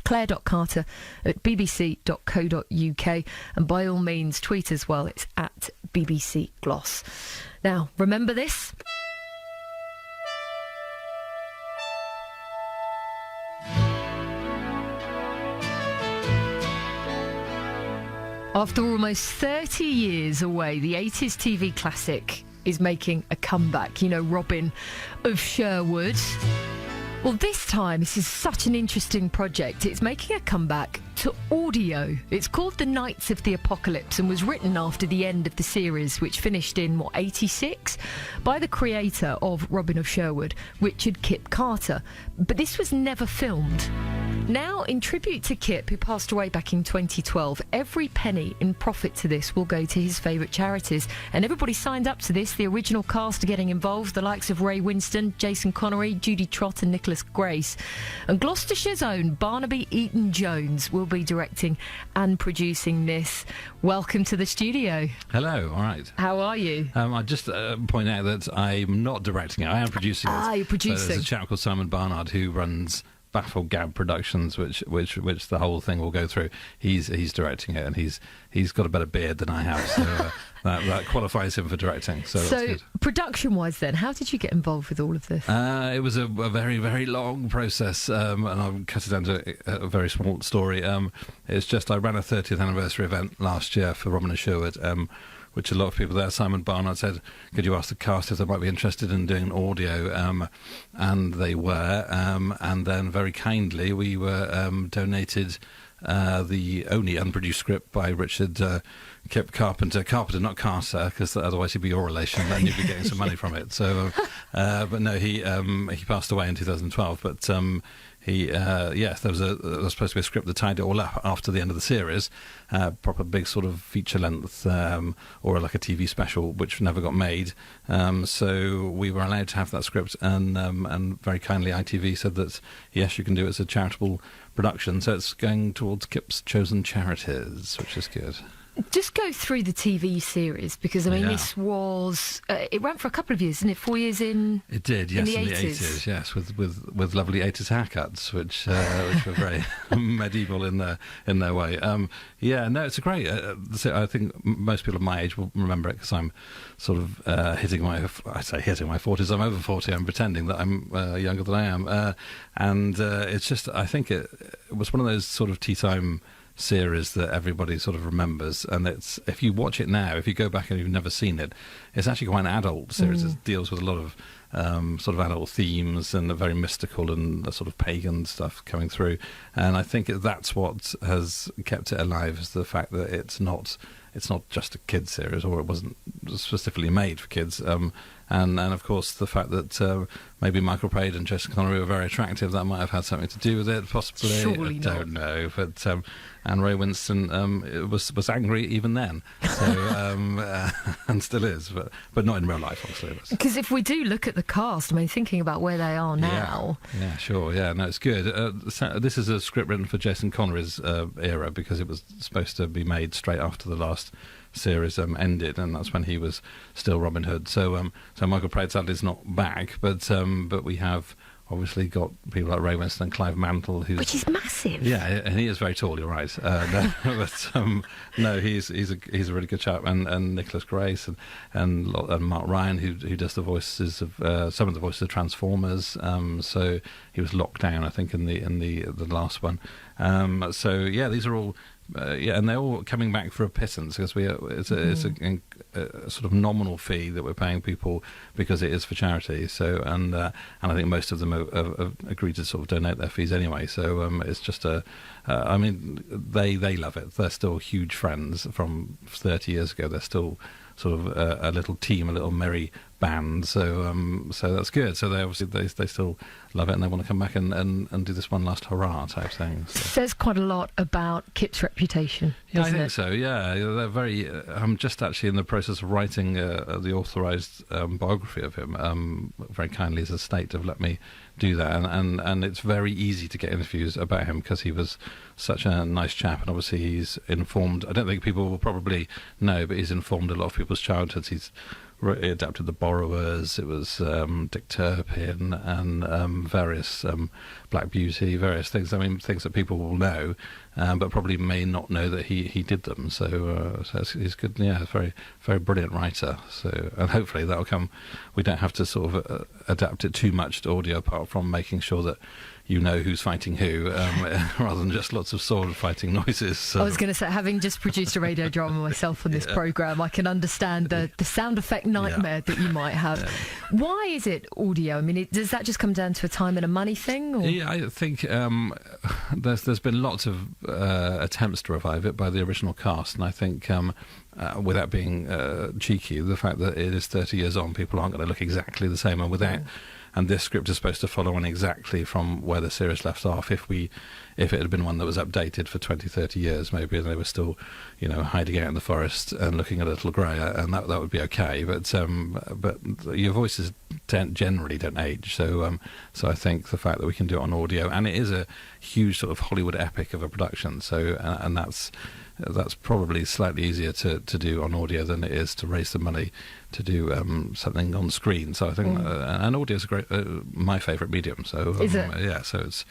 claire.carter@bbc.co.uk, and by all means tweet as well. It's at BBC Gloss. Now, remember this? After almost 30 years away, the 80s TV classic is making a comeback. You know, Robin of Sherwood. Well, this time, this is such an interesting project. It's making a comeback to audio. It's called The Knights of the Apocalypse and was written after the end of the series, which finished in, 86? By the creator of Robin of Sherwood, Richard Kip Carter. But this was never filmed. Now, in tribute to Kip, who passed away back in 2012, every penny in profit to this will go to his favourite charities. And everybody signed up to this. The original cast are getting involved, the likes of Ray Winston, Jason Connery, Judy Trott and Nicholas Grace. And Gloucestershire's own Barnaby Eaton-Jones will be directing and producing this. Welcome to the studio. Hello, all right. How are you? I just point out that I'm not directing it. I am producing it. You're producing. There's a chap called Simon Barnard who runs Baffle Gab Productions, which the whole thing will go through. He's directing it, and he's got a better beard than I have, so that qualifies him for directing. So that's good. Production-wise, then, how did you get involved with all of this? It was a very, very long process, and I'll cut it down to a very small story. It's just I ran a 30th anniversary event last year for Robin of Sherwood, which a lot of people there. Simon Barnard said, could you ask the cast if they might be interested in doing audio? And they were. And then very kindly, we were donated the only unproduced script by Richard Kip Carpenter, not Carter, because otherwise he'd be your relation, then you'd be getting some money from it. So, but no, he passed away in 2012, but there was supposed to be a script that tied it all up after the end of the series, proper big sort of feature length, or like a TV special, which never got made. So we were allowed to have that script, and very kindly ITV said that yes, you can do it as a charitable production. So it's going towards Kip's chosen charities, which is good. Just go through the TV series, because, I mean, this was... it ran for a couple of years, didn't it? 4 years in... It did, yes, in the 80s, yes, with lovely 80s haircuts, which were very medieval in their way. It's a great... I think most people of my age will remember it, because I'm sort of hitting my 40s. I'm over 40, I'm pretending that I'm younger than I am. It's just, I think it was one of those sort of tea time series that everybody sort of remembers, and it's, if you watch it now, if you go back and you've never seen it, it's actually quite an adult series. It deals with a lot of sort of adult themes and very mystical and sort of pagan stuff coming through, and I think that's what has kept it alive, is the fact that it's not just a kids series, or it wasn't specifically made for kids, and of course the fact that maybe Michael Praed and Jason Connery were very attractive, that might have had something to do with it, possibly. Surely not. I don't know, but and Ray Winston was angry even then, so and still is, but not in real life, obviously. Because if we do look at the cast, I mean, thinking about where they are now... Yeah, sure, yeah, no, it's good. This is a script written for Jason Connery's era, because it was supposed to be made straight after the last series ended, and that's when he was still Robin Hood. So Michael Praed sadly is not back, but we have obviously got people like Ray Winston and Clive Mantle, which is massive. Yeah, and he is very tall. You're right. He's a really good chap, and Nicholas Grace and Mark Ryan, who does the voices of some of the voices of Transformers. So he was locked down, I think, in the last one. These are all. And they're all coming back for a pittance, because it's a sort of nominal fee that we're paying people, because it is for charity. So and I think most of them have agreed to sort of donate their fees anyway. So it's just I mean, they love it. They're still huge friends from 30 years ago. They're still sort of a little team, a little merry band. So that's good. So they still love it, and they want to come back and do this one last hurrah type thing. So. Says quite a lot about Kip's reputation. Yeah, I think so. Yeah, they're very. I'm just actually in the process of writing the authorised biography of him. Very kindly, his estate have let me do that, and it's very easy to get interviews about him, because he was such a nice chap, and obviously he's informed. I don't think people will probably know, but he's informed a lot of people's childhoods. He's He adapted The Borrowers. It was Dick Turpin and various Black Beauty, various things. I mean, things that people will know, but probably may not know that he did them. So he's good. Yeah, very very brilliant writer. So, and hopefully that'll come. We don't have to sort of adapt it too much to audio, apart from making sure that you know who's fighting who, rather than just lots of sword fighting noises. So. I was going to say, having just produced a radio drama myself on this programme, I can understand the sound effect nightmare that you might have. Yeah. Why is it audio? I mean, does that just come down to a time and a money thing? Or? Yeah, I think there's been lots of attempts to revive it by the original cast, and I think without being cheeky, the fact that it is 30 years on, people aren't going to look exactly the same, and without... And this script is supposed to follow on exactly from where the series left off. If it had been one that was updated for 20, 30 years, maybe they were still, hiding out in the forest and looking a little grey, and that would be okay. But your voices generally don't age. So I think the fact that we can do it on audio, and it is a huge sort of Hollywood epic of a production. So and that's probably slightly easier to do on audio than it is to raise the money to do something on screen. So I think and audio is a great, my favourite medium. So is it? Yeah. So it's,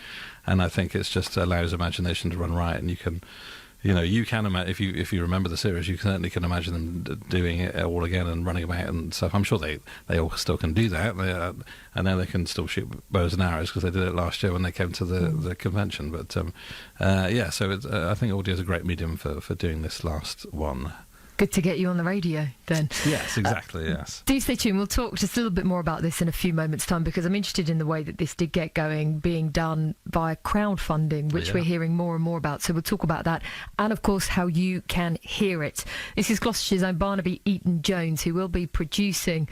and I think it's just allows imagination to run riot, and you can. You can imagine, if you remember the series, you certainly can imagine them doing it all again and running about and stuff. I'm sure they all still can do that. I know they can still shoot bows and arrows because they did it last year when they came to the convention. But so I think audio is a great medium for doing this last one. Good to get you on the radio, then. Yes, exactly, yes. Do stay tuned. We'll talk just a little bit more about this in a few moments' time, because I'm interested in the way that this did get going, being done via crowdfunding, which we're hearing more and more about. So we'll talk about that, and, of course, how you can hear it. This is Gloucestershire's own Barnaby Eaton-Jones, who will be producing...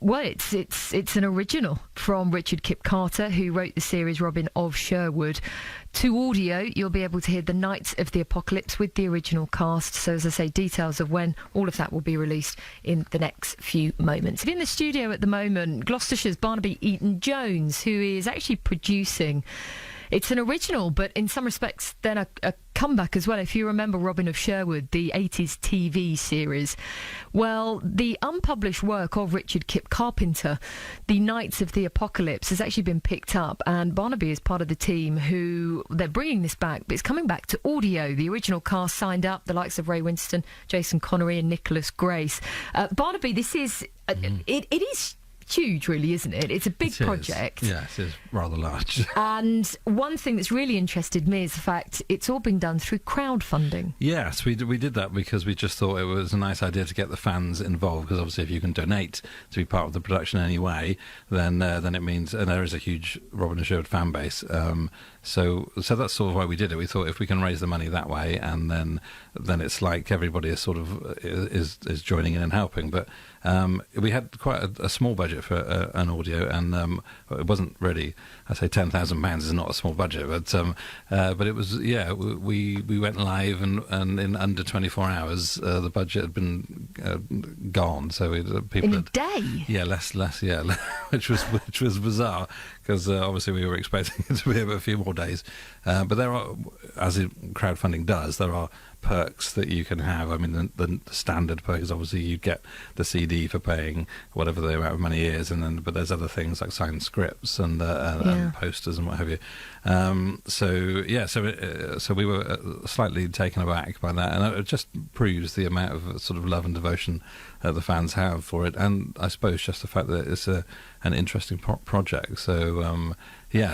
it's an original from Richard Kip Carter, who wrote the series Robin of Sherwood. To audio, you'll be able to hear The Knights of the Apocalypse with the original cast. So, as I say, details of when all of that will be released in the next few moments. In the studio at the moment, Gloucestershire's Barnaby Eaton-Jones, who is actually producing... It's an original, but in some respects then a comeback as well. If you remember Robin of Sherwood, the 80s TV series, well, the unpublished work of Richard Kip Carpenter, The Knights of the Apocalypse, has actually been picked up, and Barnaby is part of the team who, they're bringing this back, but it's coming back to audio. The original cast signed up, the likes of Ray Winston, Jason Connery and Nicholas Grace. Barnaby, this is... It is... huge, really, isn't it? It's a big project. Yeah, it is rather large. And one thing that's really interested me is the fact it's all been done through crowdfunding. Yes, we did that because we just thought it was a nice idea to get the fans involved, because obviously if you can donate to be part of the production anyway, then it means, and there is a huge Robin of Sherwood fan base. So that's sort of why we did it. We thought if we can raise the money that way, and then it's like everybody is sort of is joining in and helping. But we had quite a small budget for an audio, and it wasn't really. I say £10,000 is not a small budget, but it was. Yeah, we went live, and in under 24 hours the budget had been gone. So people in a day. Yeah, less. Yeah, which was bizarre, because obviously we were expecting it to be a few more days. But there are, as crowdfunding does, there are perks that you can have. I mean, the standard perk is obviously you get the CD for paying whatever the amount of money is, but there's other things like signed scripts and posters and what have you. So we were slightly taken aback by that, and it just proves the amount of sort of love and devotion the fans have for it, and I suppose just the fact that it's an interesting project. So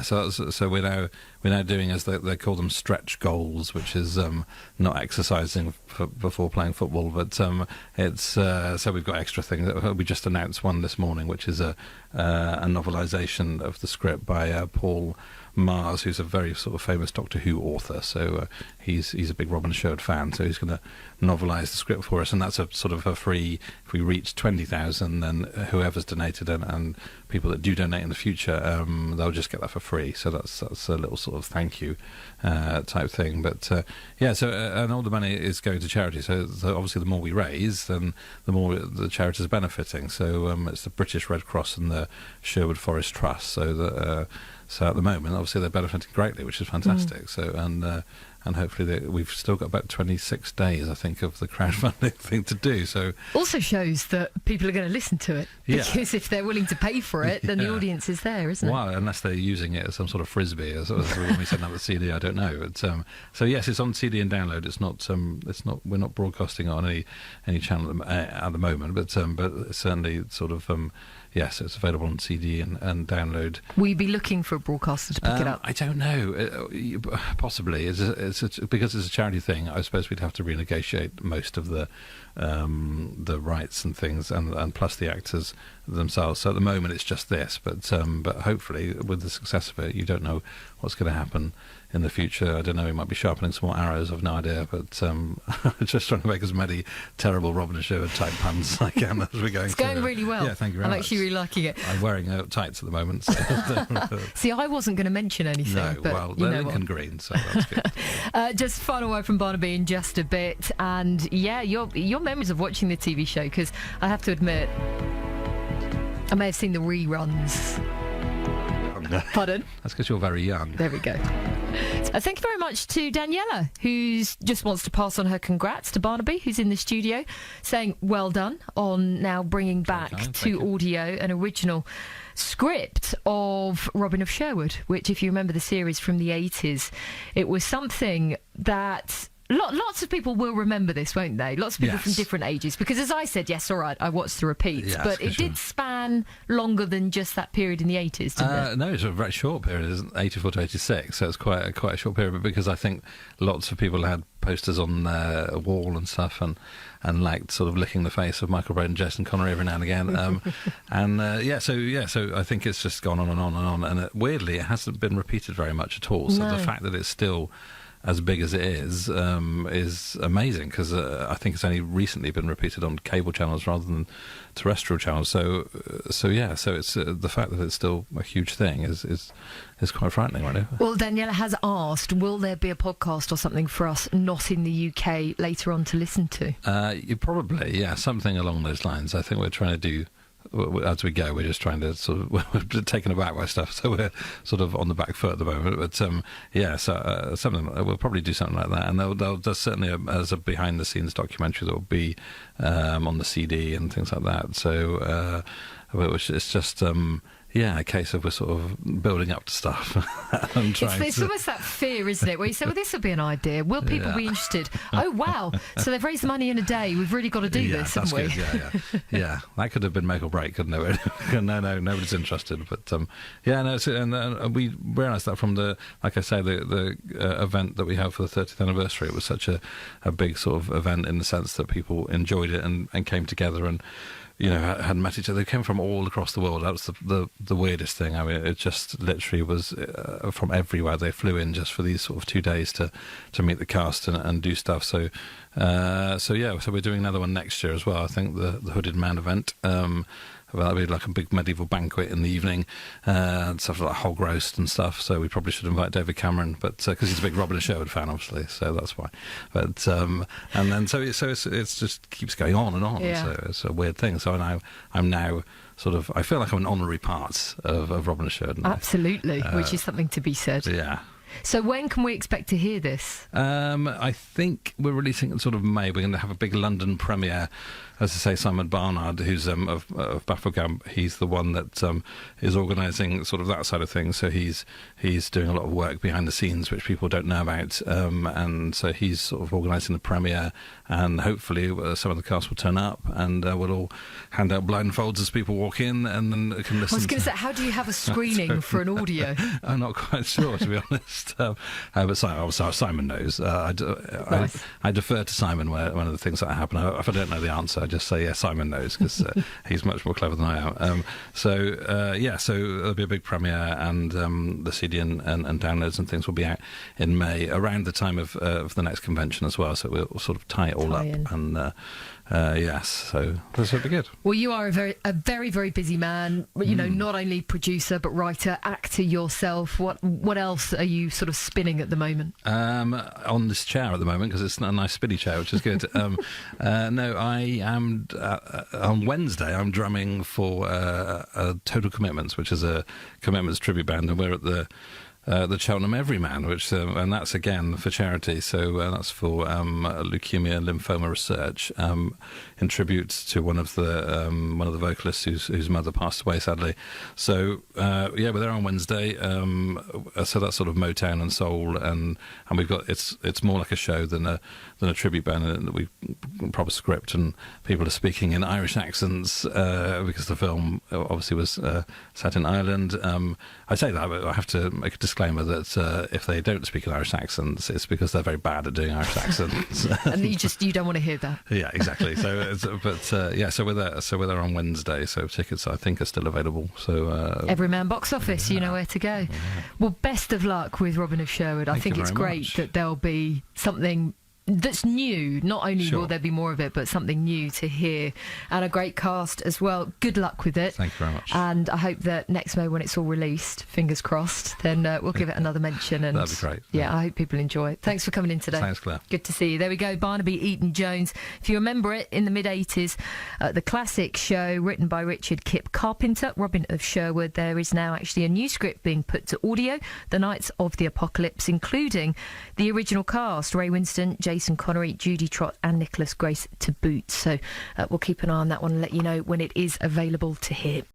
so we're now doing, as they call them, stretch goals, which is not exercising before playing football, but it's so we've got extra things. We just announced one this morning, which is a novelisation of the script by Paul Mars, who's a very sort of famous Doctor Who author. So he's a big Robin of Sherwood fan, so he's going to novelise the script for us, and that's a sort of a free. If we reach 20,000, then whoever's donated and people that do donate in the future, they'll just get that for free. So that's a little sort of thank you type thing. But and all the money is going to charity. So obviously the more we raise, then the more the charities are benefiting. So it's the British Red Cross and the Sherwood Forest Trust. So at the moment, obviously, they're benefiting greatly, which is fantastic. So and hopefully we've still got about 26 days, I think, of the crowdfunding thing to do. So also shows that people are going to listen to it, because if they're willing to pay for it, then the audience is there, isn't it? Well, unless they're using it as some sort of frisbee, as when we send out the CD, I don't know. But, so yes, it's on CD and download. It's not. We're not broadcasting it on any channel at the moment, but certainly sort of. Yes, it's available on CD and download. Will you be looking for a broadcaster to pick it up? I don't know. Possibly. Because it's a charity thing, I suppose we'd have to renegotiate most of the rights and things, and plus the actors themselves. So at the moment it's just this, but hopefully with the success of it, you don't know what's going to happen in the future. I don't know, we might be sharpening some more arrows, I've no idea, but just trying to make as many terrible Robin and Sherwood type puns as I can as we're going It's through. going really well. Yeah, thank you very much. I'm actually really liking it. I'm wearing tights at the moment. So. See, I wasn't going to mention anything. No, but well, they're Lincoln Green, so that's good. Just final word from Barnaby in just a bit, and yeah, your memories of watching the TV show, because I have to admit, I may have seen the reruns. Pardon? That's because you're very young. There we go. Thank you very much to Daniela, who just wants to pass on her congrats to Barnaby, who's in the studio, saying well done on now bringing back to audio an original script of Robin of Sherwood, which, if you remember the series from the 80s, it was something that... Lots of people will remember this, won't they? Lots of people from different ages. Because, as I said, yes, all right, I watched the repeats. But it did span longer than just that period in the 80s, didn't it? No, it's a very short period, isn't it? 84 to 86, so it's quite a short period. But because I think lots of people had posters on their wall and stuff, and liked sort of licking the face of Michael Braden and Jason Connery every now and again. So I think it's just gone on and on and on. And weirdly, it hasn't been repeated very much at all. So the fact that it's still as big as it is amazing, because I think it's only recently been repeated on cable channels rather than terrestrial channels. So it's the fact that it's still a huge thing is quite frightening, right? Well, Daniela has asked, will there be a podcast or something for us not in the UK later on to listen to? You probably, something along those lines. I think we're trying to do. As we go, we're just trying to sort of, we're taken aback by stuff, so we're sort of on the back foot at the moment. But something we'll probably do something like that, and there's certainly as a behind the scenes documentary that will be on the CD and things like that. So it's just. A case of we're sort of building up to stuff and trying it's almost that fear, isn't it, where you say, well, this will be an idea. Will people be interested? Oh, wow. So they've raised the money in a day. We've really got to do this, haven't we? Good. Yeah. That could have been make or break, couldn't it? No, nobody's interested. But, we realised that from the event that we have for the 30th anniversary. It was such a big sort of event in the sense that people enjoyed it and came together and, hadn't met each other. They came from all across the world. That was the weirdest thing. I mean, it just literally was from everywhere. They flew in just for these sort of 2 days to meet the cast and do stuff. So we're doing another one next year as well. I think the Hooded Man event. That'll be like a big medieval banquet in the evening, and stuff like hog roast and stuff. So we probably should invite David Cameron, but because he's a big Robin and Sherwood fan, obviously, so that's why. But and then so it's just keeps going on and on. Yeah. So it's a weird thing. So I'm now sort of, I feel like I'm an honorary part of Robin and Sherwood. Absolutely, which is something to be said. Yeah. So when can we expect to hear this? I think we're releasing it in sort of May. We're going to have a big London premiere. As I say, Simon Barnard, who's of Bafflegam, he's the one that is organising sort of that side of things. So he's doing a lot of work behind the scenes, which people don't know about. And so he's sort of organising the premiere, and hopefully some of the cast will turn up, and we'll all hand out blindfolds as people walk in, and then can listen. I was going to say, how do you have a screening for an audio? I'm not quite sure, to be honest. But Simon knows. Nice. I defer to Simon one of the things that happen. If I don't know the answer, I just say, yeah, Simon knows, because he's much more clever than I am. So there'll be a big premiere, and the CD and downloads and things will be out in May, around the time of the next convention as well. So we'll sort of tie it all up. And yes, so this will be good. Well, you are a very, very busy man. Not only producer but writer, actor yourself. What else are you sort of spinning at the moment? On this chair at the moment, because it's a nice spinny chair, which is good. No, I am on Wednesday. I'm drumming for Total Commitments, which is a Commitments tribute band, and we're at the the Cheltenham Everyman, which and that's again for charity. So that's for leukemia and lymphoma research, in tribute to one of the vocalists whose mother passed away sadly. So we're there on Wednesday. So that's sort of Motown and soul, and we've got it's more like a show than a tribute band. And we proper script, and people are speaking in Irish accents because the film obviously was set in Ireland. I say that, but I have to make a disclaimer that if they don't speak in Irish accents, it's because they're very bad at doing Irish accents. And you don't want to hear that. Yeah, exactly. So, so we're there. So we're there on Wednesday. So tickets, I think, are still available. So Everyman box office, you know where to go. Yeah. Well, best of luck with Robin of Sherwood. I think it's great that there'll be something that's new. Not only will there be more of it, but something new to hear, and a great cast as well. Good luck with it. Thank you very much. And I hope that next May, when it's all released, fingers crossed, then we'll give it another mention. And that'd be great. Yeah, I hope people enjoy it. Thanks for coming in today. Thanks, Claire. Good to see you. There we go, Barnaby, Eaton-Jones. If you remember it, in the mid-'80s, the classic show written by Richard Kip Carpenter, Robin of Sherwood. There is now actually a new script being put to audio, The Knights of the Apocalypse, including the original cast, Ray Winston, Jason Connery, Judy Trott and Nicholas Grace to boot. So we'll keep an eye on that one and let you know when it is available to hear.